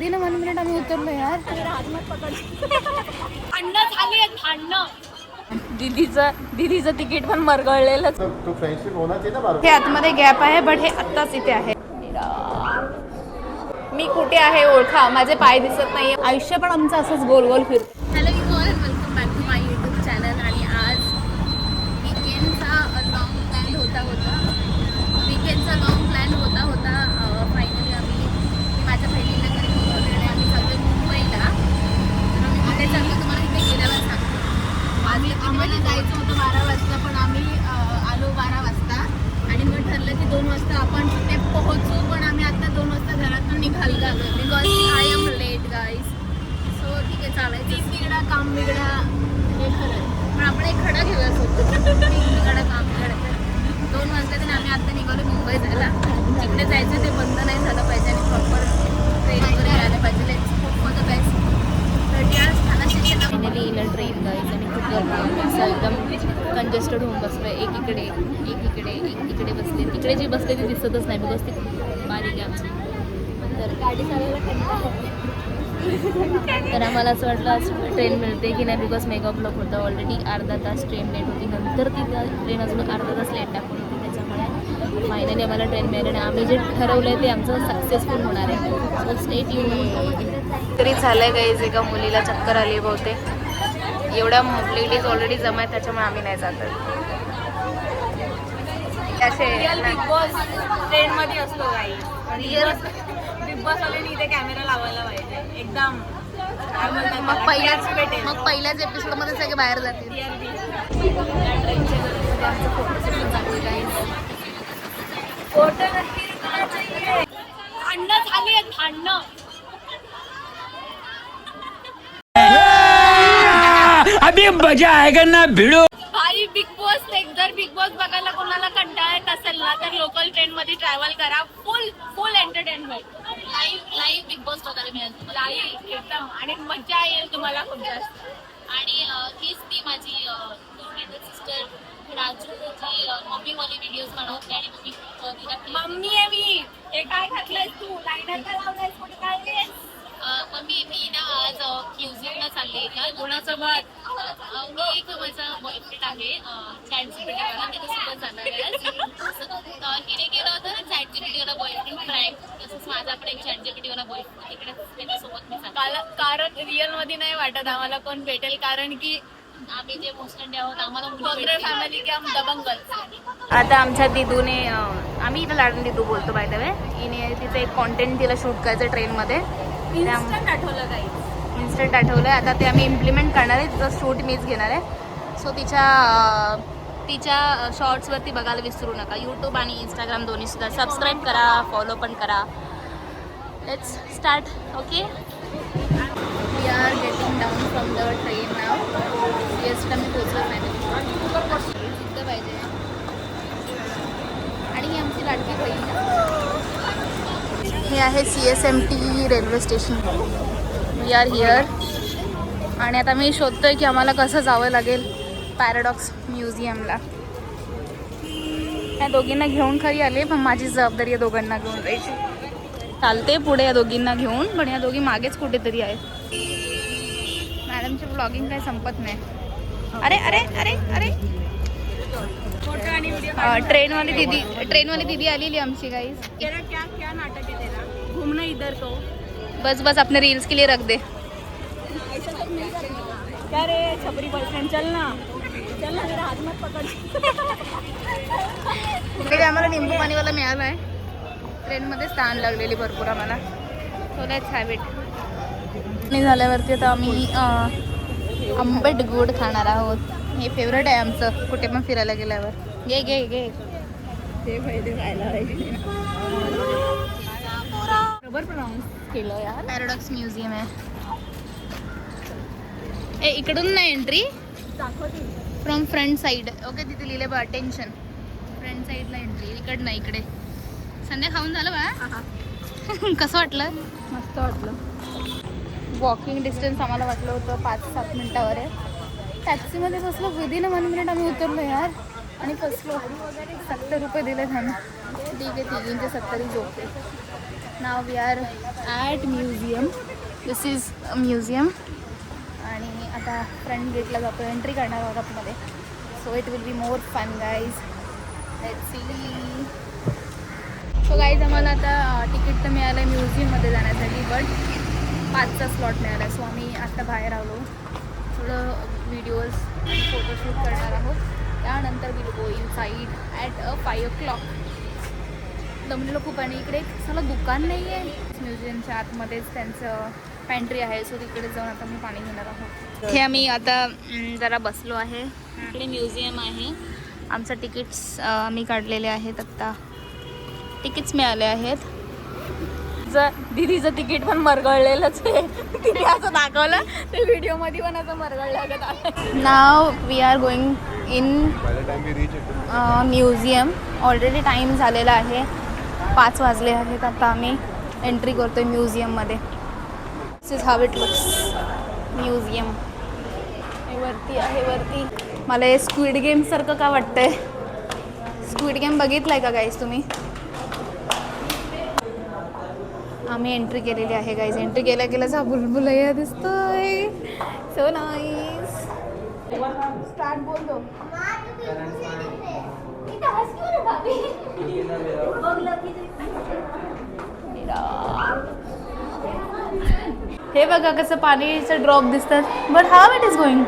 Within 1 minute आम्ही उतरलो यार. अन्न झाली अन्न. दीदीचं तिकीट पण मरगळलेलं. तो फ्रेंडशिप होना चाहिए ना बार. हे आतमध्ये गॅप आहे बट हे आत्ताच इथे आहे. मी कुठे आहे ओळखा, माझे पाय दिसत नाही. आयुष्य पण आमचं असंच गोल गोल फिरतं. Hello everyone, welcome back to my YouTube channel. आणि आज वीकेंडचा लॉंग प्लॅन होता फायनली मी माझ्या बहिणीला घरी बोलवले आणि आम्ही चाललो मुंबईला. तर आम्ही कुठे चाललो तुम्हाला इथे गेल्यावर सांगतो. आम्हाला जायचं होतं 12 वाजता, पण आम्ही आलो 12 वाजता आणि मग ठरलं की 2 वाजता आपण तिथे पोहोचू. पण आम्ही आता 2 वाजता घरातून निघालो because I am late guys. So ठीक आहे, चालायचं. बिगडा काम बिगडा हे खरं, पण आपण एक खडा घेऊया सोबत. बिगडा काम बिगडा 2 वाजता तर आम्ही आता निघालो मुंबई जायला. जिकडे जायचं ते बंद नाही झालं पाहिजे आणि प्रॉपर ट्रेन वगैरे यायला पाहिजे. Let's hope for the best. तर या ठाणा स्टेशनला फायनली येईल ट्रेन गाईज आणि खूप गर्दी असं एकदम कंजेस्टेड होऊन बसलं आहे. एकीकडे बसले, तिकडे जी बसले ती दिसतच नाही बिकॉज ती बारीक आहे आमची. तर गाडी चालायला तर आम्हाला असं वाटलं आज ट्रेन मिळते की नाही बिकॉज मेगा ब्लॉक होता ऑलरेडी. अर्धा तास ट्रेन लेट होती, नंतर ती ट्रेन अजून अर्धा तास लेट टाकून होती. त्याच्यामुळे फायनली आम्हाला ट्रेन मिळाली आणि आम्ही जे ठरवलं आहे ते आमचं सक्सेसफुल होणार आहे. So stay tune. तरी झालं आहे गाईज, एका मुलीला चक्कर आली बहुतेक. एवढ्या लेडीज ऑलरेडी जमा आहे त्याच्यामुळे आम्ही नाही जात. असे बिग बॉस ट्रेनमध्ये असतो काही. बिग बॉस वाल्याने इथे कॅमेरा लावायला पाहिजे एकदम. मग पहिल्याच एपिसोडमध्ये सगळे बाहेर जातील. अन्न झाली अन्न. अभी मजा आएगा ना भिड़ो. भाई बिग बॉस जर बिग बॉस बघायला कोणाला कंटाळा येत असेल ना तर लोकल ट्रेन मध्ये ट्रॅव्हल करा. फुल एंटरटेनमेंट. लाईव्ह बिग बॉस बघायला मिळेल. लाईव्ह एकदम आणि मजा येईल तुम्हाला खूप जास्त. आणि हीच ती माझी सिस्टर राजू, जी मम्मीवाली व्हिडिओज बनवते आणि मम्मी आहे मी. हे काय घातलंयस तू? लायनर का लावलायस? कुठे काय? मम्मी मी ना आज म्युझिकला चालले का कोणासोबत. मी एक माझा बॉयफ्रेंड आहे चॅटजीपीटीवाला, त्याच्यासोबत जाणार आहे. हिने केलं होतं ना चॅटजीपीटीवाला बॉयफ्रेंड प्रँक, तसंच माझा पण एक चॅटजीपीटीवाला बॉयफ्रेंड तिकडे त्याच्यासोबत मी चालले. कारण रिअल मध्ये नाही वाटत आम्हाला कोण भेटेल, कारण की आम्ही जे मोस्टंडी आहोत आम्हाला फॅमिली की आम्ही दबंगल. आता आमच्या दिदूने आम्ही इथं लाडून दिदू बोलतो बाय द वे. हिने तिचं एक कॉन्टेंट तिला शूट करायचं ट्रेनमध्ये. इन्स्टंट आठवलं. आता ते आम्ही इम्प्लिमेंट करणार आहे. तिचं शूट मीच घेणार आहे. सो तिच्या शॉर्ट्सवरती बघायला विसरू नका. यूट्यूब आणि इंस्टाग्राम दोन्ही सुद्धा सबस्क्राईब करा, फॉलो पण करा. Let's start. Okay, we are getting down from the train now. येसला मी पोचलं नाही सिद्ध पाहिजे. आणि ही आमची लाडकी बहीण. हे आहे CSMT railway station. We are here. आणि आता मी शोधतोय की आम्हाला कसं जावं लागेल पॅराडॉक्स म्युझियमला. या दोघींना घेऊन खरी आले, पण माझी जबाबदारी आहे दोघांना घेऊन जायची. चालते पुढे या दोघींना घेऊन, पण या दोघी मागेच कुठेतरी आहेत. मॅडमची ब्लॉगिंग काही संपत नाही. अरे अरे अरे अरे ट्रेनवाली दीदी आलेली आमची गाईज. क्या नाटक है तेरा? घूमना इधर को. बस अपने रील्स के लिए रख दे. क्या रे छपरी बॉयफ्रेंड, चल ना मेरा हाथ मत पकड़. इकडे आम्हाला निंबू पाणीवाला मिळाला आहे. ट्रेनमध्ये स्थान लागलेली भरपूर आम्हाला. So let's have it. झाल्यावरती आता आम्ही आंबट गोड खाणार आहोत. हे फेवरेट आहे आमचं कुठे पण फिरायला गेल्यावर. घे घे घे. ते पहिले खायला पाहिजे. बरोबर प्रॉन्स केलं यार. पॅराडॉक्स म्युझियम आहे. इकडून नाही entry, from front side. Okay, तिथे लिहिले बा अटेन्शन. फ्रंट साईडला एंट्री. इकडं नाही, इकडे. संध्या खाऊन झालं बा. कसं वाटलं? मस्त वाटलं. वॉकिंग डिस्टन्स आम्हाला वाटलं होतं 5-7 मिनटावर आहे. टॅक्सीमध्ये बसलो, विदिन 1 मिनिट आम्ही उतरलो यार आणि फसलो. 70 रुपये दिले त्यांनी. ठीक आहे, तिघींचे 70 झोपते. Now we are at museum. This is a museum. आणि आता फ्रंट गेटला जातो, एंट्री करणार आहोत आतमध्ये. So it will be more fun guys. Let's see. So guys आम्हाला आता तिकीट तर मिळालं आहे म्युझियममध्ये जाण्यासाठी, बट 5चा स्लॉट मिळाला आहे. सो आम्ही आत्ता बाहेर आलो, थोडं व्हिडिओज आणि फोटोशूट करणार आहोत. त्यानंतर will go in side at 5 o'clock. दमलेलो खूप. आणि इकडे चला दुकान नाही आहे म्युझियमच्या आतमध्येच, त्यांचं पॅन्ट्री आहे. सो तिकडे जाऊन आता मी पाणी घेणार आहोत. हे आम्ही आता जरा बसलो आहे. इकडे म्युझियम आहे. आमचं तिकीट्स आम्ही काढलेले आहेत. आत्ता तिकीट्स मिळाले आहेत. दीदीचं तिकीट पण मरगळलेलंच आहे. तिने असं दाखवलं ते व्हिडिओमध्ये पण असं मरगळलं. Now we are going in museum. Already time झालेला आहे, 5 वाजले आहेत. आता आम्ही एंट्री करतोय म्युझियममध्ये. This is how it looks museum. हे वरती आहे. वरती मला हे स्क्विड गेमसारखं का वाटतंय. स्क्विड गेम बघितलाय का गाईज तुम्ही? आम्ही एंट्री केलेली आहे गाईज. एंट्री केल्या केल्याच हा बुलबुलैया दिसतोय. So nice. स्टार्ट बोल दो. हे बघा कसं पाणीचं ड्रॉप दिसतात. But how it is going.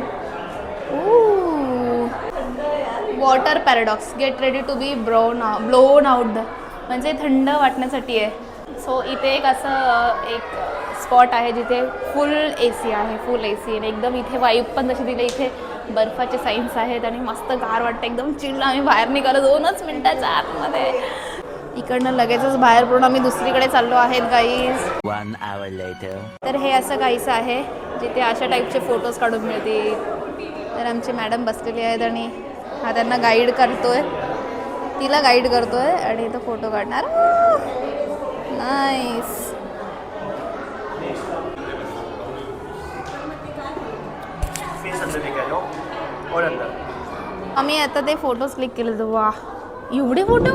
Water paradox. Get ready to be blown out the. म्हणजे थंड वाटण्यासाठी आहे. सो इथे एक असं एक स्पॉट आहे जिथे फुल AC आहे. फुल AC आणि एकदम इथे वाईब पण तशी दिली. इथे बर्फाचे साईन्स आहेत आणि मस्त गार वाटतं. एकदम चिल्ड. आम्ही बाहेर निघालो 2च मिनिटाच्या आतमध्ये. इकडनं लगेचच बाहेर पडून आम्ही दुसरीकडे चाललो आहेत गाईज. 1 hour later. तर हे असं काहीसं आहे जिथे अशा टाईपचे फोटोज काढून मिळतील. तर आमची मॅडम बसलेली आहेत आणि हा त्यांना गाईड करतोय. तिला गाईड करतोय आणि तो फोटो काढणार. नाईस. आम्ही आता ते फोटोज क्लिक केले तर वा एवढे photo.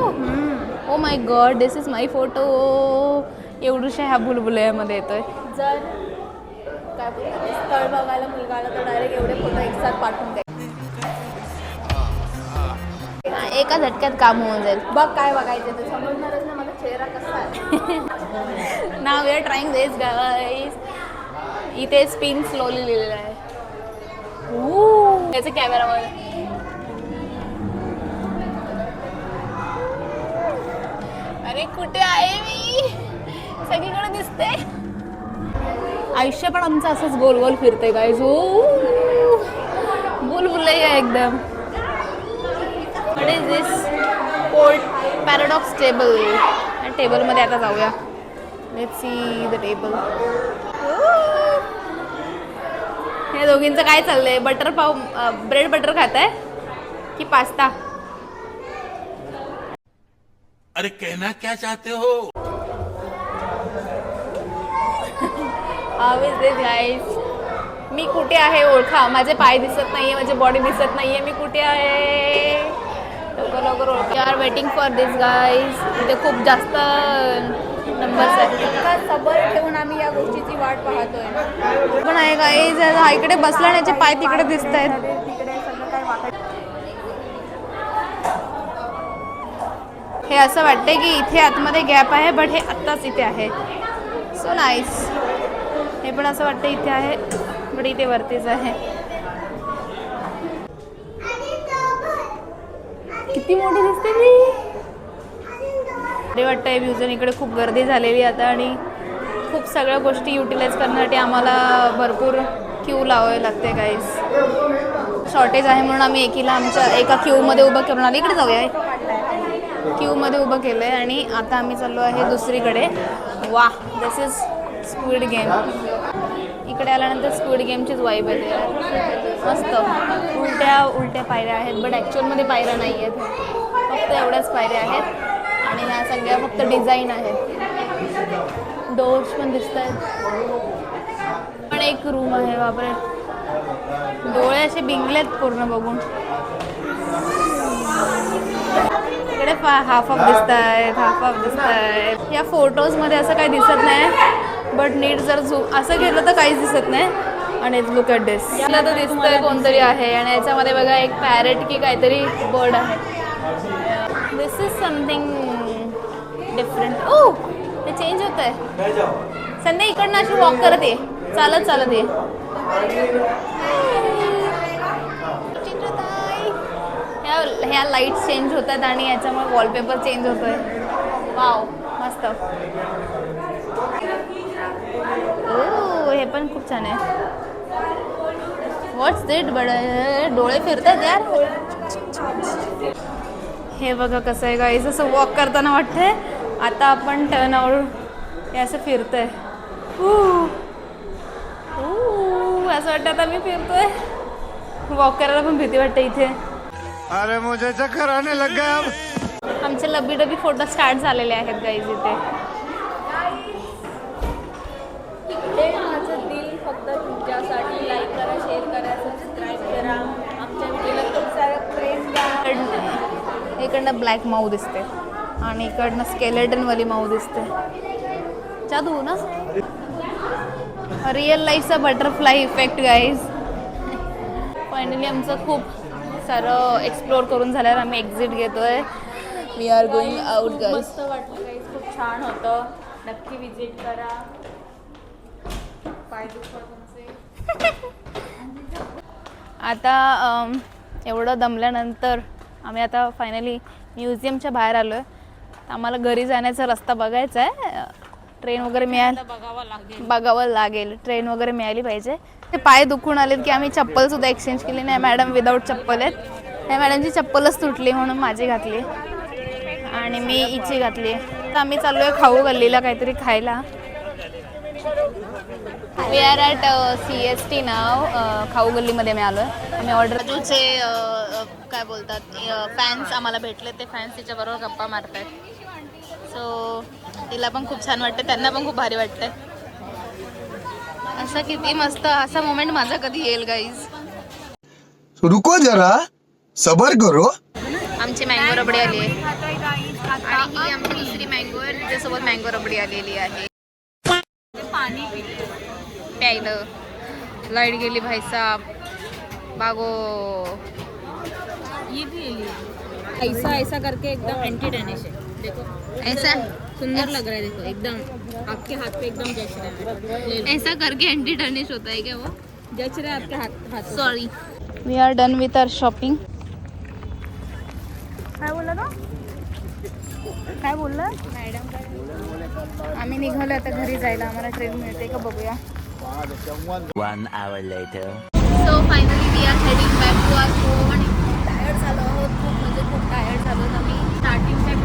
Oh my God, this is my photo. एवढूशा ह्या बुलबुलैयामध्ये येतोय. जर काय स्थळ बघायला मुलगा आला तर डायरेक्ट एवढे फोटो एकसाथ पाठवून द्या. एका झटक्यात काम होऊन जाईल. बघ काय बघायचं ते समजणारच ना माझा चेहरा कसा आहे. Now we are trying this guys. इथे स्पिन स्लोली लिहिलेलं आहे. त्याचं कॅमेरामध्ये. अरे कुठे आहे मी? सगळीकडे दिसते. आयुष्य पण आमचं असंच गोल गोल फिरतंय गाईज. बुलबुलैया एकदम. What is this? Paradox table. टेबलमध्ये आता जाऊया. Let's see the table. हे दोघींचं काय चाललंय? बटर पाव, ब्रेड बटर खात आहे की पास्ता? अरे कहना क्या चाहते हो? How is this guys? मी कुठे आहे ओळखा. माझे पाय दिसत नाहीये, माझी बॉडी दिसत नाहीये. मी कुठे आहे? लवकर लवकर ओळखा. We are waiting for this guys. इथे खूप जास्त नंबर्स आहेत. इतका सबर ठेवून आम्ही या गोष्टीची वाट पाहतोय. पण आहे गाईज इकडे बसला आणि याचे पाय तिकडे दिसत आहेत. तिकडे सगळं काय वाटत. हे असं वाटतंय की इथे आतमध्ये गॅप आहे, बट हे आत्ताच इथे आहे. So nice. हे पण असं वाटतं इथे आहे, बट इथे वरतीच आहे. किती मोठी दिसते ती. अरे वाटतंय म्युझियम. इकडे खूप गर्दी झालेली आता आणि खूप सगळ्या गोष्टी युटिलाइज करण्यासाठी आम्हाला भरपूर क्यू लावावे लागते गाईज. शॉर्टेज आहे म्हणून आम्ही आमच्या एका क्यूमध्ये उभं करून आली. इकडे जाऊया. क्यूमध्ये उभं केलं आहे आणि आता आम्ही चाललो आहे दुसरीकडे. वा, दिस इज स्क्विड गेम. इकडे आल्यानंतर स्क्विड गेमचीच वाईब येते. मस्त उलट्या पायऱ्या आहेत, बट ॲक्च्युअलमध्ये पायऱ्या नाही आहेत. फक्त एवढ्याच पायऱ्या आहेत आणि ह्या सगळ्या फक्त डिझाईन आहेत. डोर्स पण दिसत आहेत. पण एक रूम आहे. बापरे, डोळे असे बिंगलेत पूर्ण बघून. इकडे हाफ ऑफ दिसत आहेत, हाफ ऑफ दिसत आहेत. या फोटोजमध्ये असं काही दिसत नाही, बट नीट जर असं केलं तर काहीच दिसत नाही. आणि लुक ॲट दिस, याला तर दिसतंय कोणतरी आहे आणि याच्यामध्ये बघा एक पॅरेट की काहीतरी बर्ड आहे. दिस इज समथिंग डिफरंट. ओ ते चेंज होत आहे. संध्या इकडनं अशी वॉक करत ये, चालत चालत ये. चेंज होत आहे, ह्या लाईट्स चेंज होत आहेत आणि याच्यामुळे वॉलपेपर चेंज होतोय. वाव मस्त. ओ हे पण खूप छान आहे. व्हॉट्स दिट बड, डोळे फिरतात यार. हे बघा कसं आहे गाईज, असं वॉक करताना वाटतंय आता आपण टर्न आउट हे असं फिरतंय. असं वाटतं आता मी फिरतोय. वॉक करायला पण भीती वाटते इथे. अरे मुझे चक्कर आने लग गया अब. आमचे लबी डबी फोटो स्टार्ट झालेले आहेत गाईज इथे. हे माझं दिल फक्त तुमच्यासाठी. लाईक करा, शेअर करा, सबस्क्राईब करा. आमच्या व्हिडिओला खूप सारं प्रेम द्या. इकडनं ब्लॅक माऊ दिसते आणि इकडनं स्केलेटनवाली माऊ दिसते. जादू ना, रिअल लाईफचा बटरफ्लाय इफेक्ट गाईज. फायनली आमचं खूप सारं एक्सप्लोअर करून झाल्यावर आम्ही एक्झिट घेतोय. We are going out guys. मस्त वाटलं गाईज, खूप छान होतं. नक्की विजिट करा. पाय दुखत तुमचे. आता एवढं दमल्यानंतर आम्ही आता फायनली म्युझियमच्या बाहेर आलो आहे. आम्हाला घरी जाण्याचा रस्ता बघायचा आहे. ट्रेन वगैरे बघावं लागेल. ट्रेन वगैरे मिळाली पाहिजे. ते पाय दुखून आलेत की आम्ही चप्पलसुद्धा एक्सचेंज केली नाही. मॅडम विदाऊट चप्पल आहेत. त्या मॅडमची चप्पलच तुटली म्हणून माझी घातली आणि मी हिची घातली. तर आम्ही चाललो आहे खाऊ गल्लीला काहीतरी खायला. वी आर ॲट CST नाव. खाऊ गल्लीमध्ये मी आलो आहे. आम्ही ऑर्डर तुझे काय बोलतात फॅन्स आम्हाला भेटले. ते फॅन्स तिच्याबरोबर गप्पा मारत आहेत. सो तिला पण खूप छान वाटतं, त्यांना पण खूप भारी वाटतंय. असं किती मस्त असा मोमेंट माझा कधी येईल गाईज. रुको जरा सबर करो. आमची मँगो रबडी आली आहे आणि ही आमची दुसरी मँगो आहे. तिच्यासोबत मँगो रबडी आलेली आहे. पाणी प्यायलं. लाईट गेली भाई साहब. बागो ये भी ऐसा ऐसा करके एकदम एंटी डैनिश है. देखो ऐसा सुंदर लग रहा है. देखो एकदम आपके हाथ पे एकदम जच रहा है. ऐसा करके एंटी टर्निश होता है क्या वो? जच रहा है आपके हाथ. Sorry. We are done with our shopping. काय बोलला तो? काय बोलला मॅडम? आम्ही निघालो आता घरी जायला. आम्हाला ट्रेन मिळते का बघूया. 1 hour later. So finally we are heading back to our home. आणि टायर्ड झालो आहोत खूप, म्हणजे खूप टायर्ड झालो. आम्ही स्टार्टिंगच्या